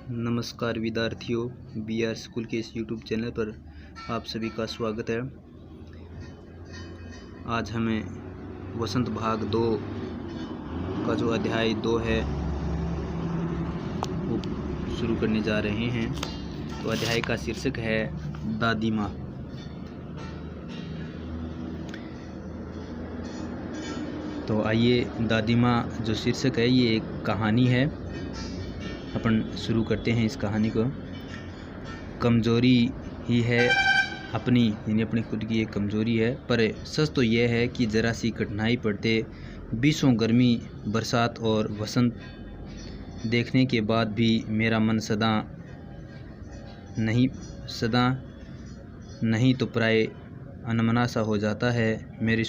नमस्कार विद्यार्थियों, BR school के इस यूट्यूब चैनल पर आप सभी का स्वागत है। आज हमें वसंत भाग 2 का जो अध्याय 2 है वो शुरू करने जा रहे हैं। तो अध्याय का शीर्षक है दादी माँ। तो आइए, दादी माँ जो शीर्षक है ये एक कहानी है। अपन शुरू करते हैं इस कहानी को। कमज़ोरी ही है अपनी, यानी अपनी खुद की एक कमज़ोरी है, पर सच तो यह है कि ज़रा सी कठिनाई पड़ते बीसों गर्मी, बरसात और वसंत देखने के बाद भी मेरा मन सदा नहीं तो प्राय अनमना सा हो जाता है। मेरे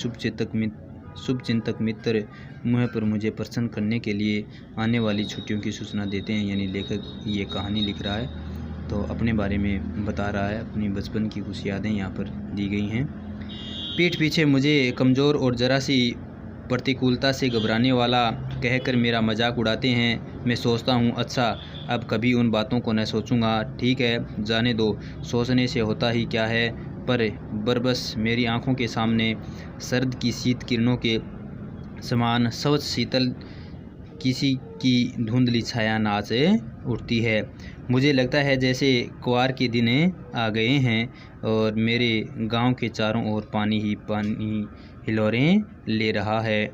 शुभचिंतक मित्र मुँह पर मुझे प्रसन्न करने के लिए आने वाली छुट्टियों की सूचना देते हैं। यानी लेखक ये कहानी लिख रहा है तो अपने बारे में बता रहा है, अपनी बचपन की कुछ यादें यहाँ पर दी गई हैं। पीठ पीछे मुझे कमज़ोर और ज़रा सी प्रतिकूलता से घबराने वाला कहकर मेरा मजाक उड़ाते हैं। मैं सोचता हूँ, अच्छा अब कभी उन बातों को न सोचूंगा। ठीक है, जाने दो, सोचने से होता ही क्या है। पर बरबस मेरी आंखों के सामने सर्द की शीत किरणों के समान स्वच्छ शीतल किसी की धुंधली छाया नाच उठती है। मुझे लगता है जैसे कुआर के दिन आ गए हैं और मेरे गांव के चारों ओर पानी ही पानी हिलोरें ले रहा है।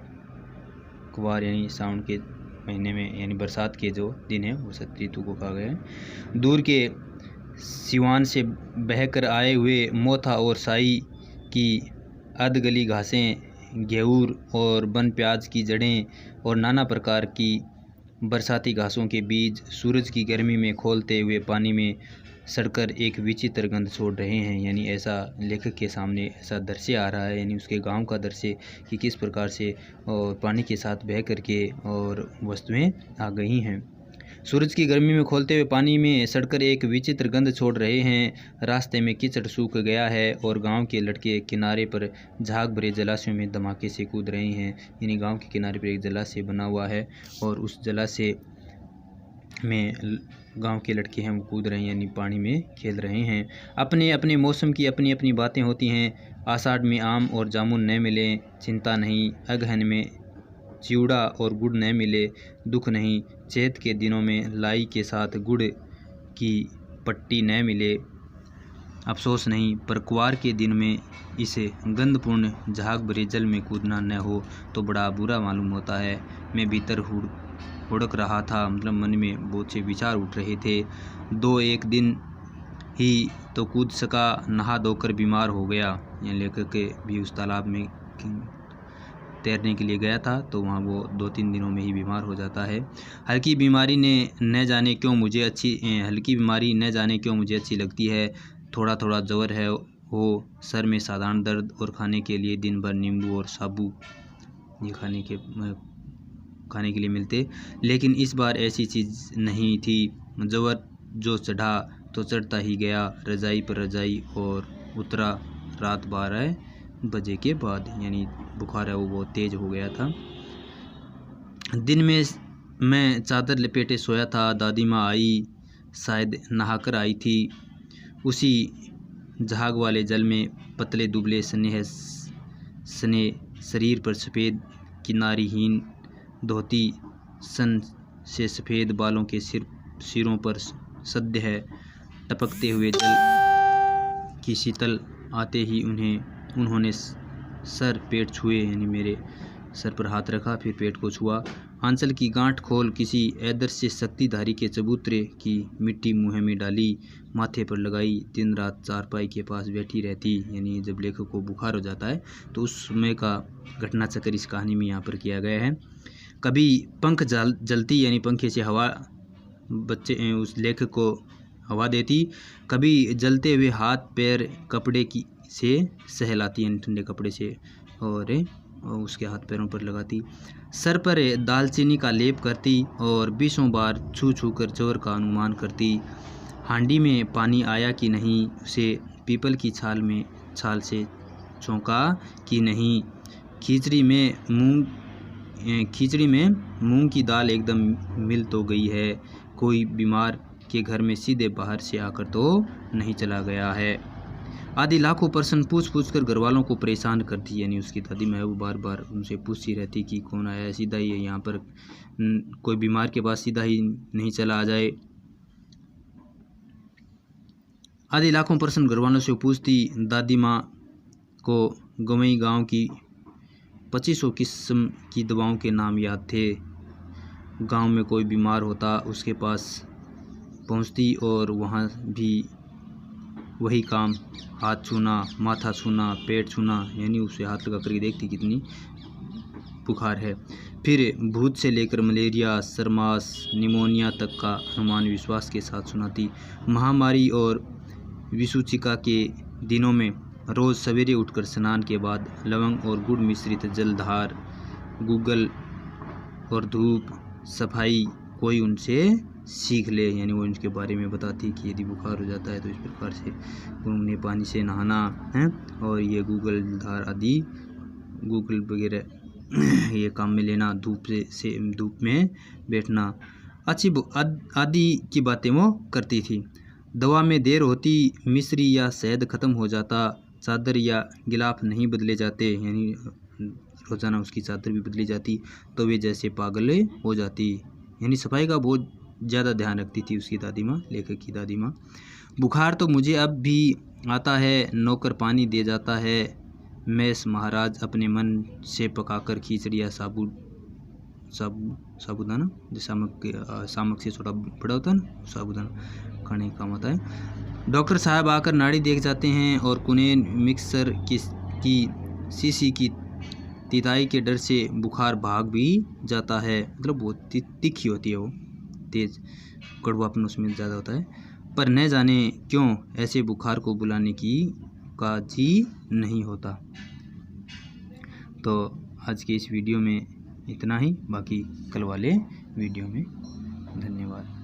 कुआर यानी सावन के महीने में, यानी बरसात के जो दिन है वो शरद ऋतु को कहा गया है। दूर के सिवान से बहकर आए हुए मोथा और साई की अधगली घासें, घेऊर और बन प्याज की जड़ें और नाना प्रकार की बरसाती घासों के बीज सूरज की गर्मी में खोलते हुए पानी में सड़कर एक विचित्र गंध छोड़ रहे हैं। यानी ऐसा लेखक के सामने ऐसा दृश्य आ रहा है, यानी उसके गांव का दृश्य कि किस प्रकार से और पानी के साथ बह करके और वस्तुएं आ गई हैं। सूरज की गर्मी में खोलते हुए पानी में सड़कर एक विचित्र गंध छोड़ रहे हैं। रास्ते में कीचड़ सूख गया है और गांव के लड़के किनारे पर झाग भरे जलाशयों में धमाके से कूद रहे हैं। यानी गांव के किनारे पर एक जलाशय बना हुआ है और उस जलाशय में गांव के लड़के हैं वो कूद रहे हैं, यानी पानी में खेल रहे हैं। अपने अपने मौसम की अपनी अपनी बातें होती हैं। आषाढ़ में आम और जामुन न मिले, चिंता नहीं। अगहन में चिवड़ा और गुड़ न मिले, दुख नहीं। चैत के दिनों में लाई के साथ गुड़ की पट्टी न मिले, अफसोस नहीं। पर कुआर के दिन में इस गंधपूर्ण झाग भरे जल में कूदना न हो तो बड़ा बुरा मालूम होता है। मैं भीतर हुड़क रहा था, मतलब मन में बहुत से विचार उठ रहे थे। 2-1 दिन ही तो कूद सका, नहा धोकर बीमार हो गया। यहाँ लेखक भी उस तालाब में तैरने के लिए गया था तो वहाँ वो 2-3 दिनों में ही बीमार हो जाता है। हल्की बीमारी न जाने क्यों मुझे अच्छी लगती है। थोड़ा थोड़ा ज्वर है हो, सर में साधारण दर्द और खाने के लिए दिन भर नींबू और साबू ये खाने के लिए मिलते। लेकिन इस बार ऐसी चीज़ नहीं थी। ज्वर जो चढ़ा तो चढ़ता ही गया, रजाई पर रजाई और उतरा रात 12 बजे के बाद। यानी बुखार है वो बहुत तेज़ हो गया था। दिन में मैं चादर लपेटे सोया था। दादी माँ आई, शायद नहाकर आई थी। उसी झाग वाले जल में पतले दुबले सने शरीर पर सफ़ेद किनारीहीन धोती, सन से सफ़ेद बालों के सिरों पर सद्य है टपकते हुए जल की शीतल आते ही उन्होंने सर पेट छुए, यानी मेरे सर पर हाथ रखा, फिर पेट को छुआ। आंचल की गांठ खोल किसी अदृश्य शक्तिधारी के चबूतरे की मिट्टी मुँह में डाली, माथे पर लगाई। दिन रात चारपाई के पास बैठी रहती। यानी जब लेखक को बुखार हो जाता है तो उस समय का घटना चक्र इस कहानी में यहाँ पर किया गया है। कभी पंख जलती, यानी पंखे से हवा उस लेखक को हवा देती। कभी जलते हुए हाथ पैर कपड़े से सहलाती, यानी ठंडे कपड़े से और उसके हाथ पैरों पर लगाती। सर पर दालचीनी का लेप करती और 20 बार छू कर ज्वर का अनुमान करती। हांडी में पानी आया कि नहीं, उसे पीपल की छाल से छौंका कि नहीं। खिचड़ी में मूंग की दाल एकदम मिल तो गई है। कोई बीमार के घर में सीधे बाहर से आकर तो नहीं चला गया है। आदि लाखों प्रश्न पूछ कर घर वालों को परेशान करती, यानी उसकी दादी माँ वो बार बार उनसे पूछती रहती कि कौन आया, सीधा ही यहाँ पर कोई बीमार के पास सीधा ही नहीं चला आ जाए। आदि लाखों प्रश्न घर वालों से पूछती। दादी माँ को गवई गांव की 2500 किस्म की दवाओं के नाम याद थे। गांव में कोई बीमार होता उसके पास पहुंचती और वहाँ भी वही काम, हाथ छूना, माथा छूना, पेट छूना, यानी उसे हाथ लगा करके देखती कितनी बुखार है। फिर भूत से लेकर मलेरिया, सरमास, निमोनिया तक का अनुमान विश्वास के साथ सुनाती। महामारी और विषुचिका के दिनों में रोज़ सवेरे उठकर स्नान के बाद लवंग और गुड़ मिश्रित जलधार, गूगल और धूप सफाई कोई उनसे सीख ले, यानी वो उनके बारे में बताती कि यदि बुखार हो जाता है तो इस प्रकार से गुनगुने पानी से नहाना है, और ये गूगल धार आदि गूगल वगैरह ये काम में लेना, धूप में बैठना आदि की बातें वो करती थी। दवा में देर होती, मिश्री या शहद ख़त्म हो जाता, चादर या गिलाफ नहीं बदले जाते, यानी रोज़ाना उसकी चादर भी बदली जाती, तो वे जैसे पागल हो जाती। यानी सफाई का बहुत ज़्यादा ध्यान रखती थी उसकी दादी माँ, लेखक की दादी माँ। बुखार तो मुझे अब भी आता है, नौकर पानी दे जाता है, मैस महाराज अपने मन से पकाकर खिचड़ी या साबूदाना जो सामक से थोड़ा बड़ा होता है ना, साबूदाना खाने का काम आता है। डॉक्टर साहब आकर नाड़ी देख जाते हैं और कुनेन मिक्सर की शीशी की तिताई के डर से बुखार भाग भी जाता है। मतलब बहुत तीखी होती है वो, तेज कड़वापन उसमें ज़्यादा होता है। पर न जाने क्यों ऐसे बुखार को बुलाने का जी नहीं होता। तो आज के इस वीडियो में इतना ही, बाकी कल वाले वीडियो में। धन्यवाद।